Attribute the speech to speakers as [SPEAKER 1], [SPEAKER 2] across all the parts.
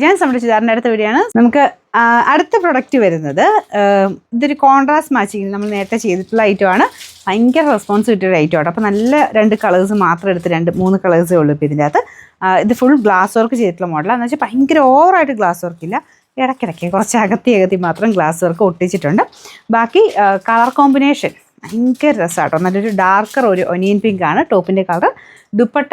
[SPEAKER 1] ഞാൻ നമ്മുടെ ചുരിദാറിൻ്റെ അടുത്ത വീഡിയോയാണ്. നമുക്ക് അടുത്ത പ്രൊഡക്റ്റ് വരുന്നത് ഇതൊരു കോൺട്രാസ്റ്റ് മാച്ചിങ് നമ്മൾ നേരത്തെ ചെയ്തിട്ടുള്ള ഐറ്റമാണ്. ഭയങ്കര റെസ്പോൺസ് കിട്ടിയൊരു ഐറ്റമാണ്. അപ്പോൾ നല്ല 2 കളേഴ്സ് മാത്രം എടുത്ത് 2-3 കളേഴ്സേ ഉള്ളൂ ഇപ്പോൾ ഇതിൻ്റെ അകത്ത്. ഇത് ഫുൾ ഗ്ലാസ് വർക്ക് ചെയ്തിട്ടുള്ള മോഡലാണ്. എന്ന് വെച്ചാൽ ഭയങ്കര ഓവറായിട്ട് ഗ്ലാസ് വർക്കില്ല, ഇടയ്ക്കിടയ്ക്ക് കുറച്ച് അകത്തി മാത്രം ഗ്ലാസ് വർക്ക് ഒട്ടിച്ചിട്ടുണ്ട്. ബാക്കി കളർ കോമ്പിനേഷൻ ഭയങ്കര രസമാട്ടോ. നല്ലൊരു ഡാർക്കർ ഒരു ഒനിയൻ പിങ്ക് ആണ് ടോപ്പിൻ്റെ കളർ. ദുപ്പട്ട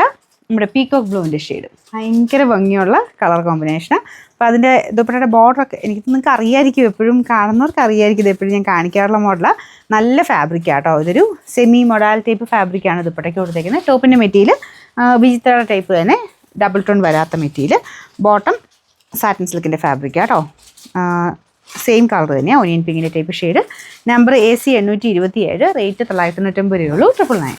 [SPEAKER 1] നമ്മുടെ പീകോക്ക് ബ്ലൂവിൻ്റെ ഷെയ്ഡ്, ഭയങ്കര ഭംഗിയുള്ള കളർ കോമ്പിനേഷനാണ്. അപ്പോൾ അതിൻ്റെ ദുപ്പട്ടയുടെ ബോർഡറൊക്കെ നിങ്ങൾക്ക് അറിയാമായിരിക്കും, എപ്പോഴും കാണുന്നവർക്ക് അറിയാമായിരിക്കും. ഇത് എപ്പോഴും ഞാൻ കാണിക്കാറുള്ള മോഡലാണ്. നല്ല ഫാബ്രിക്കാട്ടോ. ഇതൊരു സെമി മൊഡാൽ ടൈപ്പ് ഫാബ്രിക്കാണ് ദുപ്പട്ടയ്ക്ക് കൊടുത്തേക്കുന്നത്. ടോപ്പിൻ്റെ മെറ്റീരിയൽ വിചിത്ര ടൈപ്പ് തന്നെ, ഡബിൾ ടോൺ വരാത്ത മെറ്റീരിയൽ. ബോട്ടം സാറ്റിൻ സിൽക്കിൻ്റെ ഫാബ്രിക്കാട്ടോ. സെയിം കളർ തന്നെയാണ്, ഒനിയൻ പിങ്കിൻ്റെ type shade. Number AC 827, rate 990 രൂപയുള്ളൂ. 999.